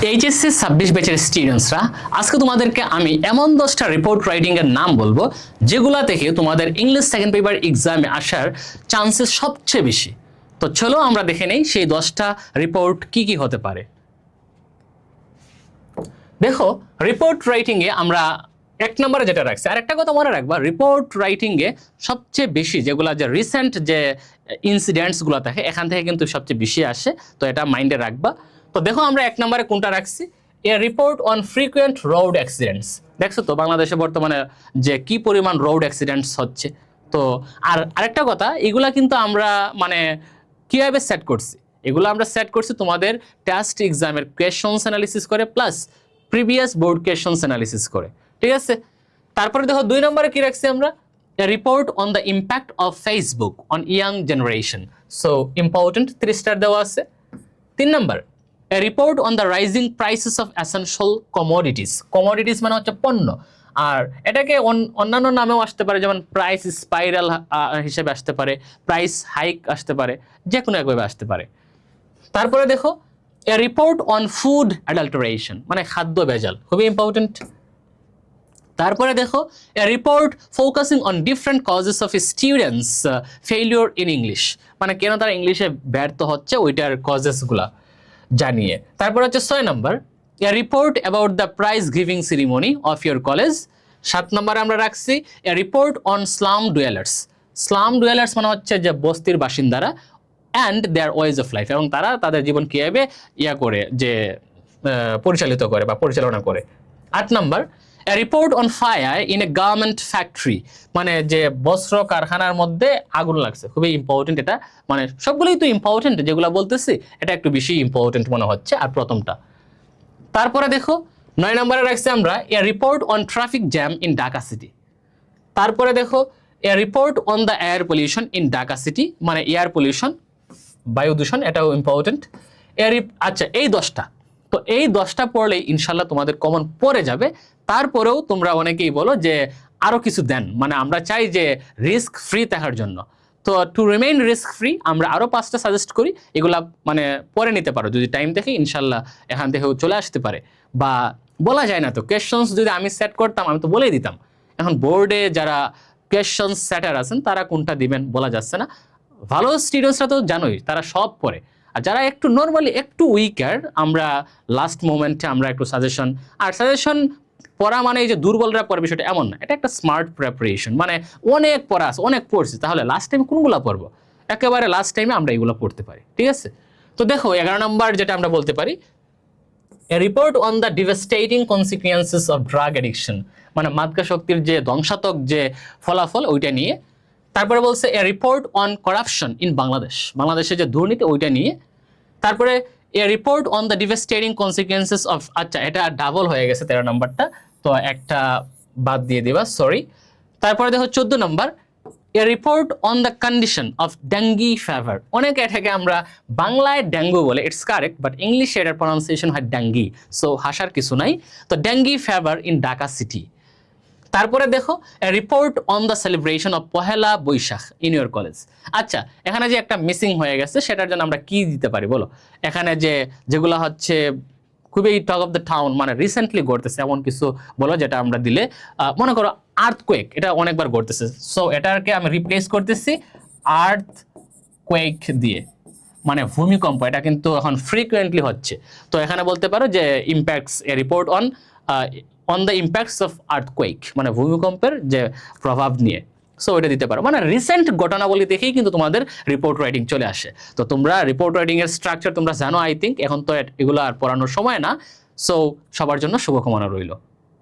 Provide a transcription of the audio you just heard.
HSC 26 ব্যাচের স্টুডেন্টসরা, আজকে তোমাদেরকে আমি এমন 10টা রিপোর্ট রাইটিং এর নাম বলবো যেগুলা থেকে তোমাদের ইংলিশ সেকেন্ড পেপার এক্সামে আসার চান্সেস সবচেয়ে বেশি। তো চলো আমরা দেখে নেই সেই 10টা রিপোর্ট কি কি হতে পারে। দেখো, রিপোর্ট রাইটিং এ আমরা এক নম্বরে যেটা রাখছি, আর একটা কথা মনে রাখবা, রিপোর্ট রাইটিং এ সবচেয়ে বেশি যেগুলা যে রিসেন্ট যে ইনসিডেন্টস গুলো থাকে এখান থেকে কিন্তু সবচেয়ে বেশি আসে, তো এটা মাইন্ডে রাখবা। তো দেখো আমরা এক নম্বরে কোনটা রাখছি, এ report on frequent road accidents. দেখছো তো বাংলাদেশে বর্তমানে যে কি পরিমাণ রোড অ্যাক্সিডেন্টস হচ্ছে। তো আর আরেকটা কথা, এগুলা কিন্তু আমরা মানে কিভাবে সেট করছি, এগুলো আমরা সেট করছি তোমাদের টেস্ট এক্সামের কোয়েশ্চনস অ্যানালিসিস করে plus previous board questions analysis করে, ঠিক আছে। তারপরে দেখো 2 নম্বরে কি রাখছি আমরা, a report on the impact of Facebook on young generation, so important 3 star দেওয়া আছে। 3 নম্বর, a report on the rising prices of essential commodities, commodities মানে হচ্ছে পণ্য, আর এটাকে অন্যান্য নামেও আসতে পারে, যেমন প্রাইস স্পাইরাল হিসেবে আসতে পারে, প্রাইস হাইক আসতে পারে, যে কোনো একভাবে আসতে পারে। তারপরে দেখো, a report on food adulteration মানে খাদ্য ভেজাল, খুবই ইম্পর্টেন্ট। তারপরে দেখো, a report focusing on different causes of students failure in English, মানে কেন তারা ইংলিশে ব্যর্থ হচ্ছে ওইটার কজেস গুলা জানিয়ে। তারপর হচ্ছে 6 নম্বর, a report about the prize giving ceremony of your college। 7 নম্বরে আমরা রাখছি a report on slum dwellers, slum dwellers মানে হচ্ছে যে বস্তির বাসিন্দারা and their ways of life, এবং তারা তাদের জীবন কিভাবে করে যে পরিচালিত করে বা পরিচালনা করে। 8 নম্বর, a report on fire in a garment factory, মানে যে বস্ত্র কারখানার মধ্যে আগুন লাগছে, খুবই ইম্পর্টেন্ট এটা, মানে সবগুলোই তো ইম্পর্টেন্ট যেগুলো বলতেছি, এটা একটু বেশি ইম্পর্টেন্ট মনে হচ্ছে আর প্রথমটা। তারপরে দেখো 9 নম্বরে রাখছি আমরা a report on traffic jam in Dhaka city। তারপরে দেখো a report on the air pollution in Dhaka city, মানে এয়ার পলিউশন, বায়ু দূষণ, এটাও ইম্পর্টেন্ট। আচ্ছা, এই 10টা, তো এই 10টা পড়লেই ইনশাল্লাহ তোমাদের কমন পড়ে যাবে। তারপরেও তোমরা অনেকেই বলো যে আরো কিছু দেন, মানে আমরা চাই যে রিস্ক ফ্রি থাকার জন্য, তো টু রিমেইন রিস্ক ফ্রি আমরা আরো 5টা সাজেস্ট করি, এগুলা মানে পরে নিতে পারো যদি টাইম থেকে, ইনশাল্লাহ এখান থেকেও চলে আসতে পারে। বা বলা যায় না, তো কোয়েশ্চনস যদি আমি সেট করতাম আমি তো বলেই দিতাম, এখন বোর্ডে যারা কোয়েশ্চনস সেটার আছেন তারা কোনটা দিবেন বলা যাচ্ছে না। ভালো স্টুডেন্টসরা তো জানোই তারা সব পড়ে, আর যারা একটু নর্মালি একটু উইকার, আমরা লাস্ট মোমেন্টে আমরা একটু সাজেশন, আর সাজেশন পড়া মানে এই যে দুর্বলরা পড়ে বিষয়টা এমন না, এটা একটা স্মার্ট প্রিপারেশন, মানে অনেক পড়া আছে, অনেক পড়ছি, তাহলে লাস্ট টাইমে কোনগুলো পড়বো, একেবারে লাস্ট টাইমে আমরা এগুলো পড়তে পারি, ঠিক আছে। তো দেখো 11 নম্বর যেটা আমরা বলতে পারি, a report on the devastating consequences of drug addiction, মানে মাদকাসক্তির যে ধ্বংসাত্মক যে ফলাফল ওইটা নিয়ে। তারপরে বলছে a report on corruption in Bangladesh, বাংলাদেশে যে দুর্নীতি ওইটা নিয়ে। তারপরে a report on the devastating consequences of, আচ্ছা এটা ডাবল হয়ে গেছে 13 নম্বরটা, তো একটা বাদ দিয়ে দিবা, সরি। তারপরে দেখো 14 নম্বর, a report on the condition of dengue fever, অনেক এটাকে আমরা বাংলায় ডেঙ্গু বলে, ইটস কারেক্ট, বাট ইংলিশে এটার প্রনাউন্সিয়েশন হয় ডেঙ্গি, সো হাসার কিছু নাই। তো dengue fever in Dhaka city. তারপরে দেখো a report on the celebration of Pohela Boishakh in your college। আচ্ছা, এখানে যে একটা মিসিং হয়ে গেছে সেটার জন্য আমরা কি দিতে পারি বলো, এখানে যেগুলো হচ্ছে খুবই টক অফ দ্য টাউন, মানে রিসেন্টলি ঘটতেছে এমন কিছু বলো যেটা আমরা দিলে, মনে করো আর্থকোয়েক, এটা অনেকবার ঘটতেছে, সো এটাকে আমি রিপ্লেস করতেছি আর্থকোয়েক দিয়ে, মানে ভূমিকম্প, এটা কিন্তু এখন ফ্রিকুয়েন্টলি হচ্ছে। তো এখানে বলতে পারো যে impacts, A report on the impacts of earthquake, মানে ভূমিকম্পের যে প্রভাব নিয়ে, সো এটা দিতে পারো, মানে রিসেন্ট ঘটনাবলী দেখেই কিন্তু তোমাদের রিপোর্ট রাইটিং চলে আসে। তো তোমরা রিপোর্ট রাইটিং এর স্ট্রাকচার তোমরা জানো আই থিঙ্ক, এখন তো এগুলো আর পড়ানোর সময় না, সো সবার জন্য শুভকামনা রইল।